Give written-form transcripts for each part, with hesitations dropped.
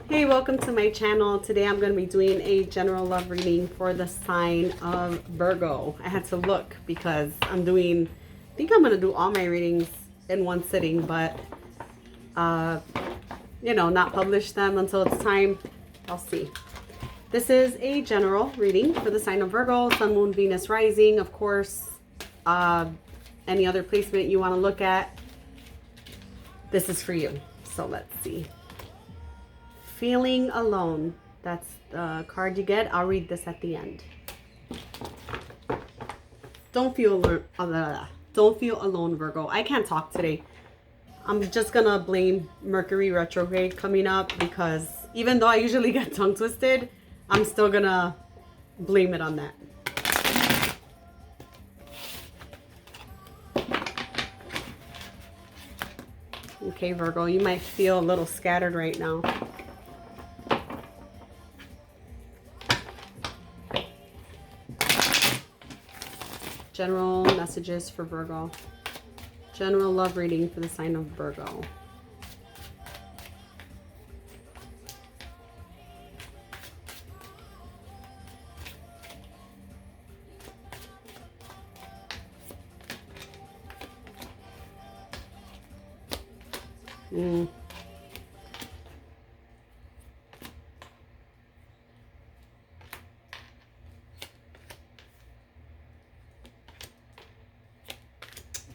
Hey, welcome to my channel. Today I'm going to be doing a general love reading for the sign of Virgo. I had to look because I think I'm going to do all my readings in one sitting, but not publish them until it's time. I'll see. This is a general reading for the sign of Virgo, Sun, Moon, Venus, Rising. Of course, any other placement you want to look at, this is for you. So let's see. Feeling alone. That's the card you get. I'll read this at the end. Don't feel alone, Virgo. I can't talk today. I'm just gonna blame Mercury retrograde coming up because even though I usually get tongue twisted, I'm still gonna blame it on that. Okay, Virgo, you might feel a little scattered right now. General messages for Virgo. General love reading for the sign of Virgo.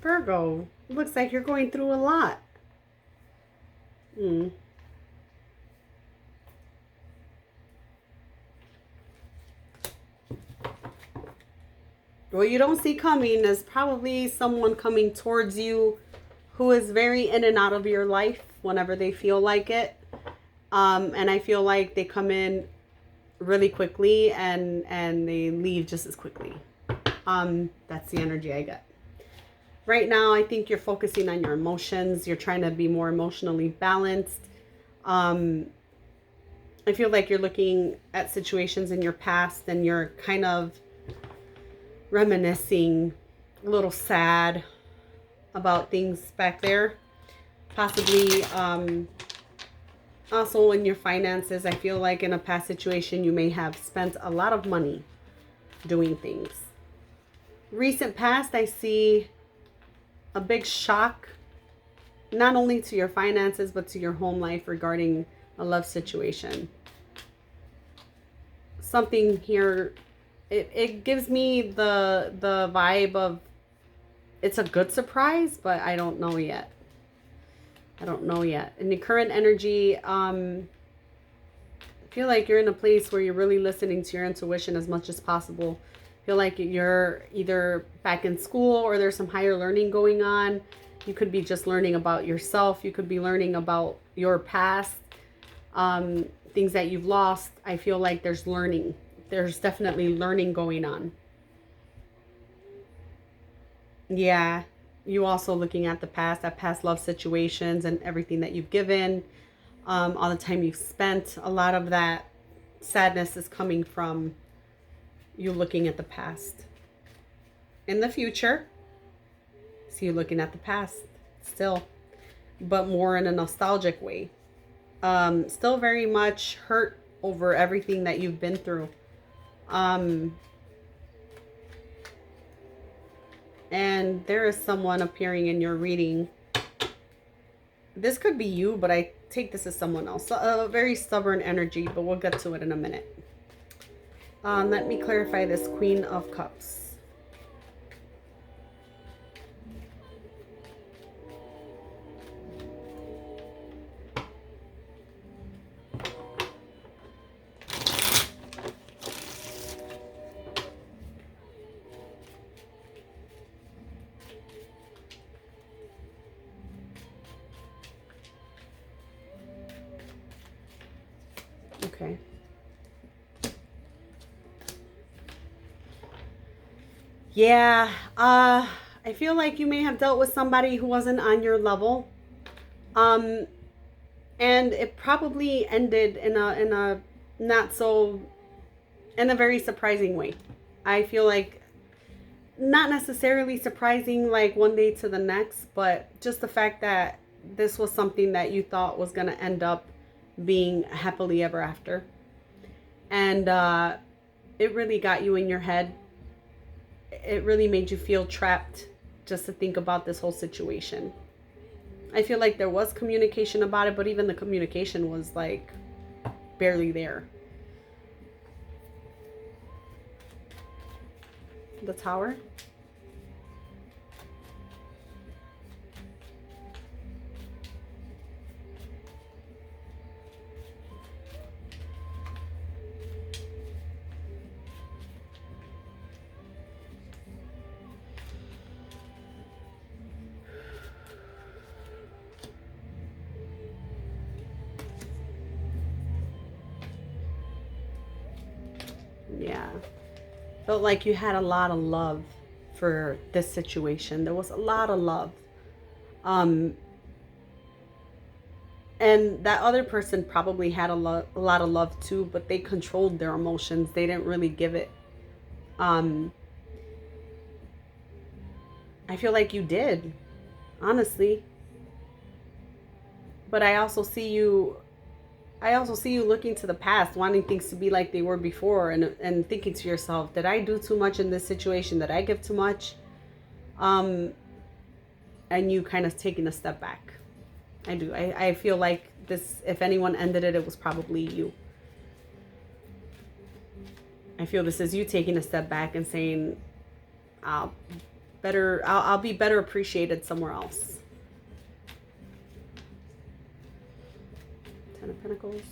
Virgo, it looks like you're going through a lot. What you don't see coming is probably someone coming towards you who is very in and out of your life whenever they feel like it. And I feel like they come in really quickly and they leave just as quickly. That's the energy I get. Right now, I think you're focusing on your emotions. You're trying to be more emotionally balanced. I feel like you're looking at situations in your past and you're kind of reminiscing, a little sad about things back there. Possibly also in your finances. I feel like in a past situation, you may have spent a lot of money doing things. Recent past, I see a big shock, not only to your finances, but to your home life regarding a love situation. Something here, it gives me the vibe of it's a good surprise, but I don't know yet. In the current energy, I feel like you're in a place where you're really listening to your intuition as much as possible. Feel like you're either back in school or there's some higher learning going on. You could be just learning about yourself. You could be learning about your past, things that you've lost. I feel like there's learning. There's definitely learning going on. Yeah, you also looking at the past, at past love situations and everything that you've given, all the time you've spent. A lot of that sadness is coming from you looking at the past. In the future, see you looking at the past still, but more in a nostalgic way. Still very much hurt over everything that you've been through. And there is someone appearing in your reading. This could be you, but I take this as someone else. A very stubborn energy, but we'll get to it in a minute. Let me clarify this Queen of Cups. Okay. Yeah, I feel like you may have dealt with somebody who wasn't on your level. And it probably ended in a not so, in a very surprising way. I feel like not necessarily surprising like one day to the next, but just the fact that this was something that you thought was going to end up being happily ever after. And it really got you in your head. It really made you feel trapped just to think about this whole situation. I feel like there was communication about it, but even the communication was like barely there. The Tower. Yeah. Felt like you had a lot of love for this situation. There was a lot of love. Um, and that other person probably had a lot of love too, but they controlled their emotions. They didn't really give it. Um, I feel like you did, honestly. But I also see you looking to the past, wanting things to be like they were before, and thinking to yourself, did I do too much in this situation? Did I give too much? Um, and you kind of taking a step back. I do. I feel like this, if anyone ended it, it was probably you. I feel this is you taking a step back and saying, I'll I'll be better appreciated somewhere else. Ten of Pentacles.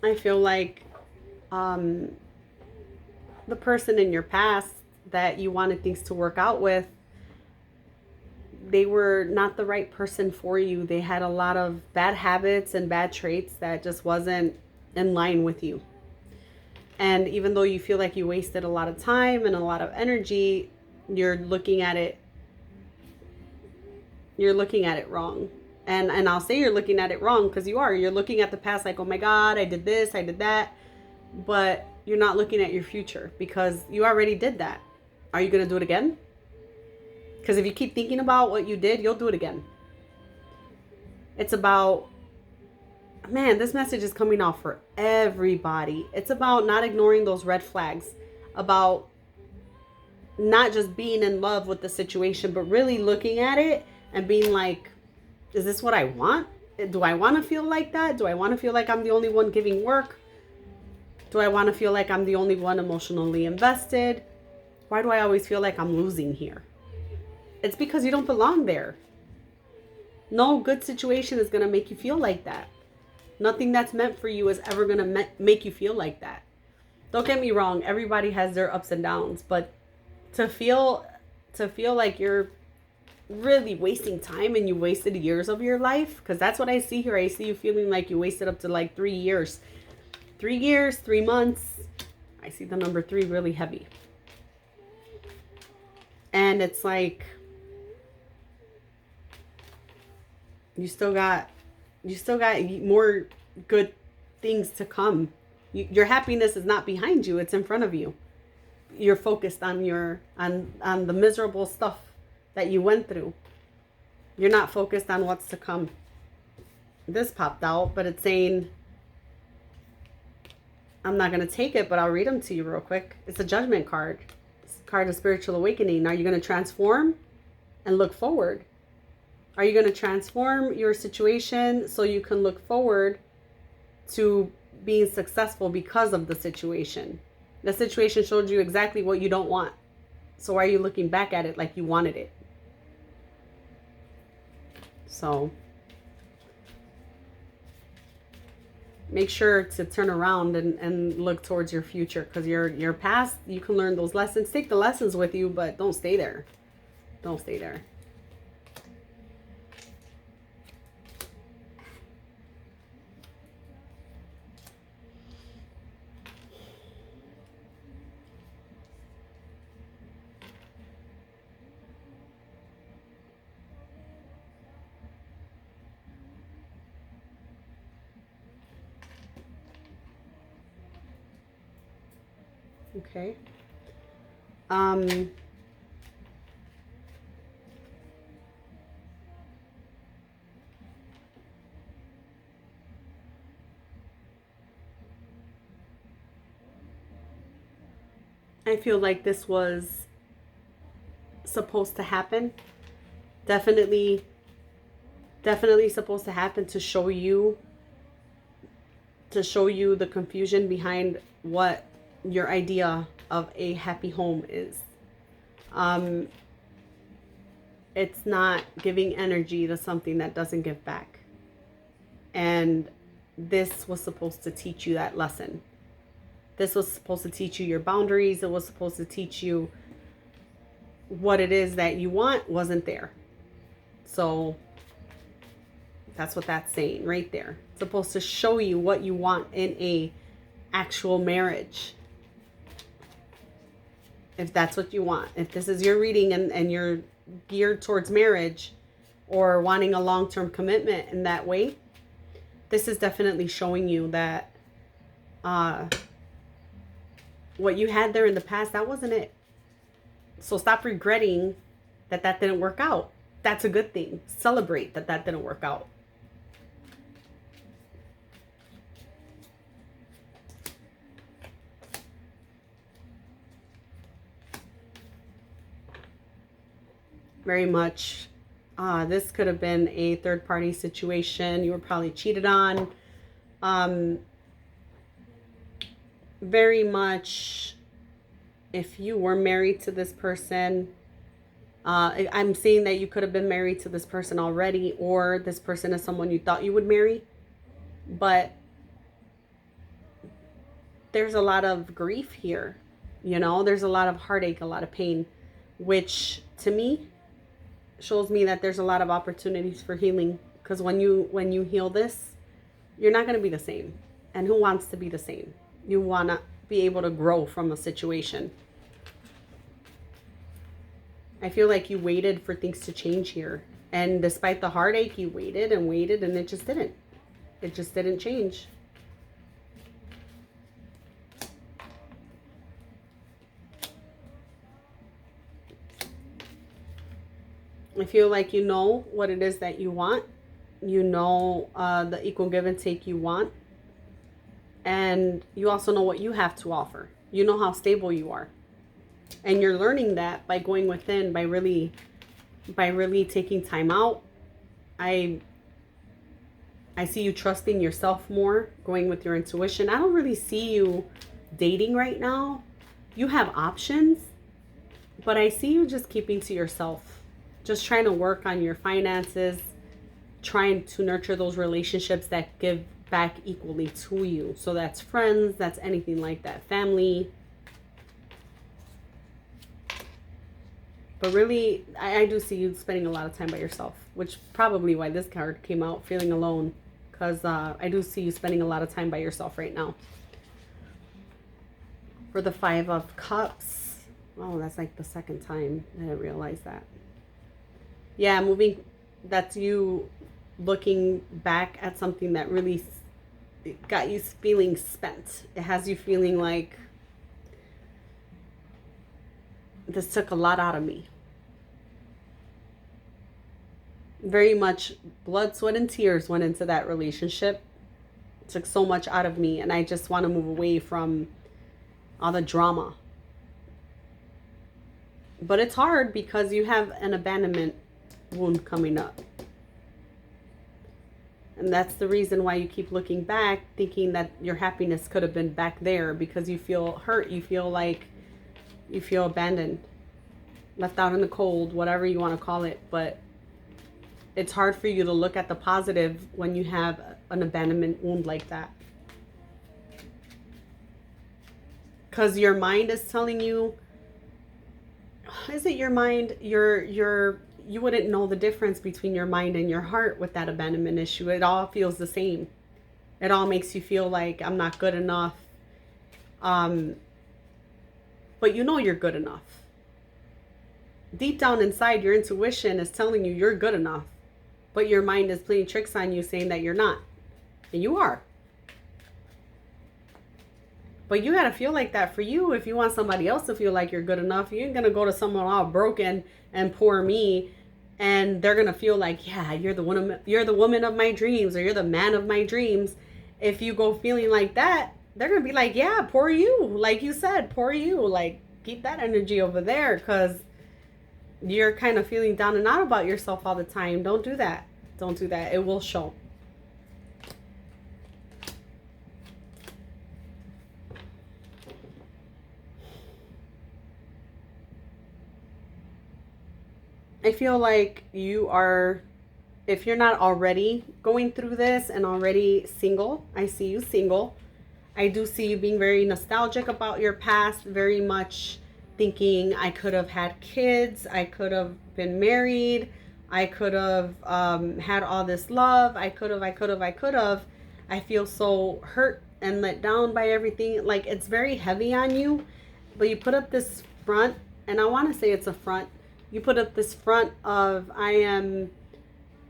I feel like the person in your past that you wanted things to work out with, they were not the right person for you. They had a lot of bad habits and bad traits that just wasn't in line with you. And even though you feel like you wasted a lot of time and a lot of energy, you're looking at it wrong. And I'll say you're looking at it wrong because you are. You're looking at the past like, oh my God, I did this, I did that. But you're not looking at your future because you already did that. Are you going to do it again? Because if you keep thinking about what you did, you'll do it again. It's about, man, this message is coming off for everybody. It's about not ignoring those red flags, about not just being in love with the situation, but really looking at it and being like, is this what I want? Do I want to feel like that? Do I want to feel like I'm the only one giving work? Do I want to feel like I'm the only one emotionally invested? Why do I always feel like I'm losing here? It's because you don't belong there. No good situation is going to make you feel like that. Nothing that's meant for you is ever going to make you feel like that. Don't get me wrong. Everybody has their ups and downs, but to feel like you're really wasting time and you wasted years of your life, because that's what I see here. I see you feeling like you wasted up to like 3 years. 3 years, 3 months. I see the number 3 really heavy. And it's like you still got more good things to come. Your happiness is not behind you, it's in front of you. You're focused on on the miserable stuff that you went through. You're not focused on what's to come. This popped out, but it's saying, I'm not going to take it, but I'll read them to you real quick. It's a Judgment card. It's a card of spiritual awakening. Are you going to transform and look forward? Are you going to transform your situation so you can look forward to being successful because of the situation? The situation showed you exactly what you don't want. So why are you looking back at it like you wanted it? So make sure to turn around and look towards your future, because your past, you can learn those lessons. Take the lessons with you, but don't stay there. Don't stay there. Okay. I feel like this was supposed to happen. Definitely supposed to happen to show you the confusion behind what your idea of a happy home is. It's not giving energy to something that doesn't give back. And this was supposed to teach you that lesson. This was supposed to teach you your boundaries. It was supposed to teach you what it is that you want wasn't there. So that's what that's saying right there. It's supposed to show you what you want in a actual marriage. If that's what you want. If this is your reading and you're geared towards marriage or wanting a long-term commitment in that way, this is definitely showing you that what you had there in the past, that wasn't it. So stop regretting that didn't work out. That's a good thing. Celebrate that didn't work out. Very much. This could have been a third-party situation. You were probably cheated on. Very much, if you were married to this person, I'm seeing that you could have been married to this person already, or this person is someone you thought you would marry. But there's a lot of grief here. You know, there's a lot of heartache, a lot of pain, which to me shows me that there's a lot of opportunities for healing. Because when you heal this, you're not going to be the same. And who wants to be the same? You want to be able to grow from a situation. I feel like you waited for things to change here. And despite the heartache, you waited and waited, and it just didn't. It just didn't change. I feel like you know what it is that you want. You know the equal give and take you want. And you also know what you have to offer. You know how stable you are. And you're learning that by going within, by really taking time out. I see you trusting yourself more, going with your intuition. I don't really see you dating right now. You have options, but I see you just keeping to yourself. Just trying to work on your finances, trying to nurture those relationships that give back equally to you. So that's friends, that's anything like that, family. But really, I do see you spending a lot of time by yourself, which probably why this card came out, feeling alone. Because I do see you spending a lot of time by yourself right now. For the 5 of Cups, oh, that's like the second time I didn't realize that. Yeah, moving, that's you looking back at something that really got you feeling spent. It has you feeling like this took a lot out of me. Very much blood, sweat, and tears went into that relationship. It took so much out of me, and I just want to move away from all the drama. But it's hard because you have an abandonment wound coming up. And that's the reason why you keep looking back, thinking that your happiness could have been back there, because you feel hurt. You feel like you feel abandoned, left out in the cold, whatever you want to call it. But it's hard for you to look at the positive when you have an abandonment wound like that. Because your mind is telling you, is it your mind? You wouldn't know the difference between your mind and your heart with that abandonment issue. It all feels the same. It all makes you feel like I'm not good enough. But you know you're good enough. Deep down inside, your intuition is telling you you're good enough. But your mind is playing tricks on you, saying that you're not. And you are. But you got to feel like that for you. If you want somebody else to feel like you're good enough, you ain't going to go to someone all broken and poor me, and they're going to feel like, yeah, you're the woman of my dreams, or you're the man of my dreams. If you go feeling like that, they're going to be like, yeah, poor you. Like you said, poor you. Like, keep that energy over there, because you're kind of feeling down and out about yourself all the time. Don't do that. Don't do that. It will show. I feel like you are, if you're not already going through this and already single, I see you single. I do see you being very nostalgic about your past, very much thinking, I could have had kids, I could have been married, I could have had all this love, I could have. I feel so hurt and let down by everything. Like, it's very heavy on you, but you put up this front, and I want to say it's a front. You put up this front of, I am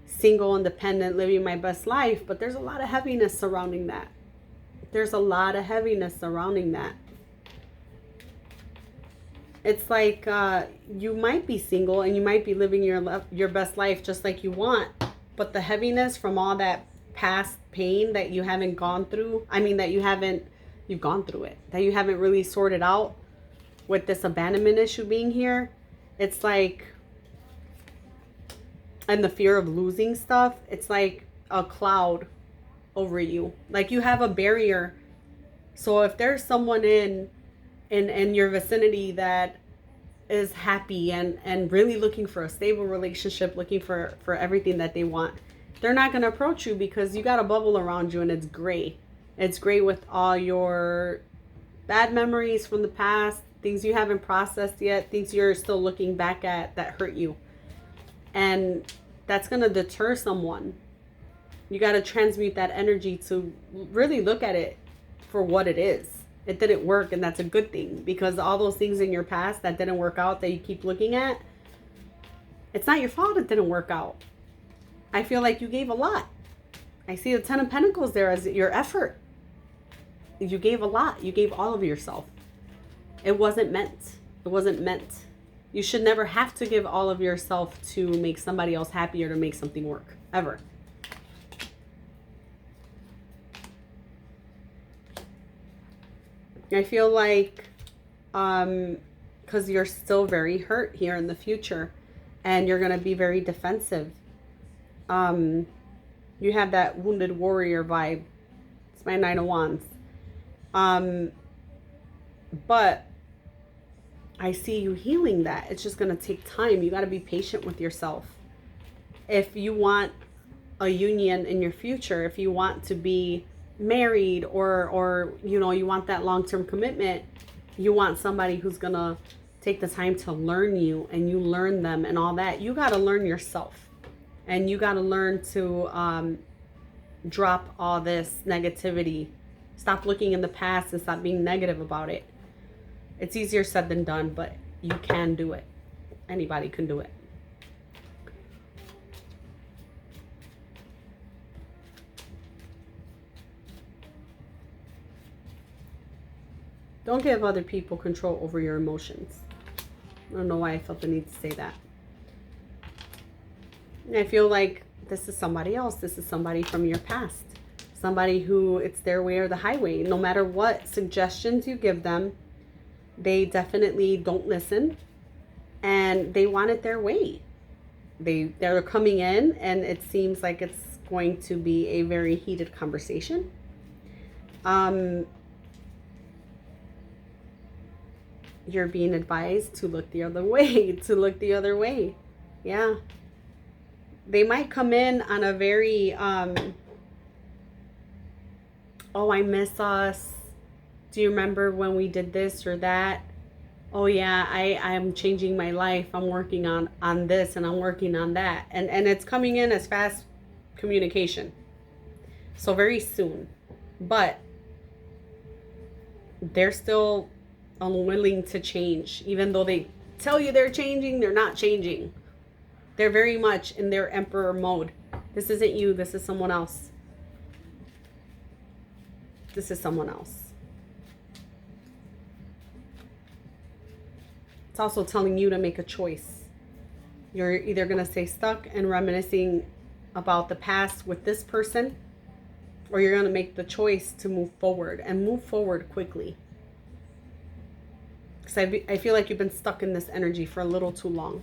single, independent, living my best life, but there's a lot of heaviness surrounding that. There's a lot of heaviness surrounding that. It's like you might be single and you might be living your best life just like you want, but the heaviness from all that past pain that you haven't gone through, you've gone through it, that you haven't really sorted out with this abandonment issue being here. It's like, and the fear of losing stuff, it's like a cloud over you. Like, you have a barrier. So if there's someone in your vicinity that is happy and really looking for a stable relationship, looking for everything that they want, they're not going to approach you, because you got a bubble around you and it's gray. It's gray with all your bad memories from the past, things you haven't processed yet, things you're still looking back at that hurt you. And that's going to deter someone. You got to transmute that energy to really look at it for what it is. It didn't work, and that's a good thing, because all those things in your past that didn't work out that you keep looking at, it's not your fault it didn't work out. I feel like you gave a lot. I see the 10 of Pentacles there as your effort. You gave a lot. You gave all of yourself. It wasn't meant. It wasn't meant. You should never have to give all of yourself to make somebody else happy or to make something work, ever. I feel like, because you're still very hurt here in the future, and you're going to be very defensive. You have that wounded warrior vibe. It's my 9 of Wands. But I see you healing that. It's just going to take time. You got to be patient with yourself. If you want a union in your future, if you want to be married, or you know, you want that long-term commitment, you want somebody who's going to take the time to learn you and you learn them and all that, you got to learn yourself. And you got to learn to drop all this negativity. Stop looking in the past and stop being negative about it. It's easier said than done, but you can do it. Anybody can do it. Don't give other people control over your emotions. I don't know why I felt the need to say that. I feel like this is somebody else. This is somebody from your past. Somebody who, it's their way or the highway. No matter what suggestions you give them, they definitely don't listen, and they want it their way. They're coming in, and it seems like it's going to be a very heated conversation. You're being advised to look the other way, to look the other way. Yeah. They might come in on a very, oh, I miss us. Do you remember when we did this or that? Oh yeah, I'm changing my life. I'm working on this, and I'm working on that. And it's coming in as fast communication. So very soon. But they're still unwilling to change. Even though they tell you they're changing, they're not changing. They're very much in their emperor mode. This isn't you. This is someone else. This is someone else. It's also telling you to make a choice. You're either going to stay stuck and reminiscing about the past with this person, or you're going to make the choice to move forward and move forward quickly. Because I feel like you've been stuck in this energy for a little too long.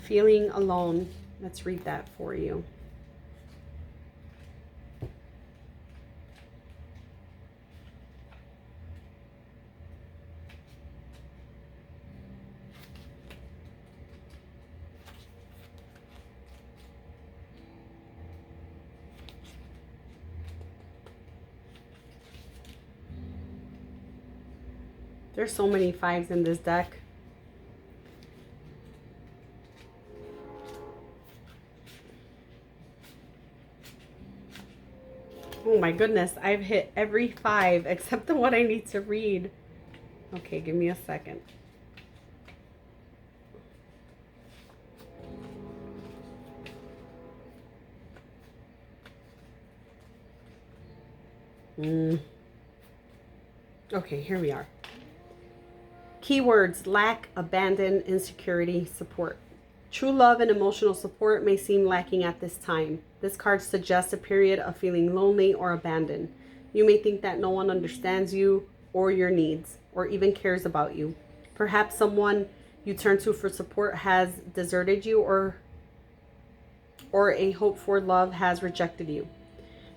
Feeling alone. Let's read that for you. There's so many fives in this deck. Oh my goodness, I've hit every 5 except the one I need to read. Okay, give me a second. Okay, here we are. Keywords: lack, abandon, insecurity, support. True love and emotional support may seem lacking at this time. This card suggests a period of feeling lonely or abandoned. You may think that no one understands you or your needs, or even cares about you. Perhaps someone you turn to for support has deserted you, or a hope for love has rejected you.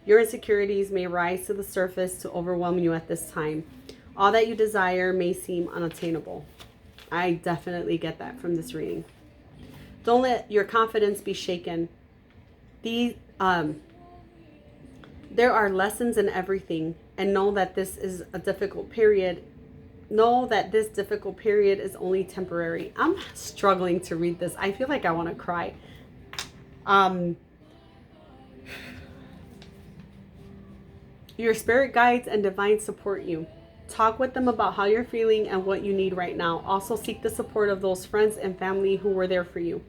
Your insecurities may rise to the surface to overwhelm you at this time. All that you desire may seem unattainable. I definitely get that from this reading. Don't let your confidence be shaken. There are lessons in everything, and know that this is a difficult period. Know that this difficult period is only temporary. I'm struggling to read this. I feel like I want to cry. Your spirit guides and divine support you. Talk with them about how you're feeling and what you need right now. Also seek the support of those friends and family who were there for you.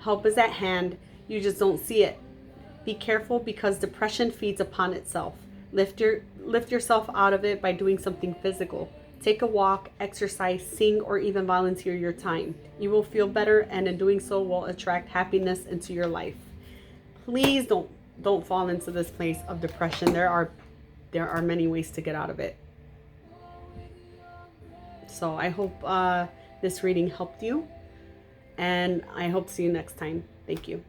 Help is at hand. You just don't see it. Be careful, because depression feeds upon itself. Lift yourself out of it by doing something physical. Take a walk, exercise, sing, or even volunteer your time. You will feel better, and in doing so will attract happiness into your life. Please don't fall into this place of depression. There are many ways to get out of it. So I hope this reading helped you, and I hope to see you next time. Thank you.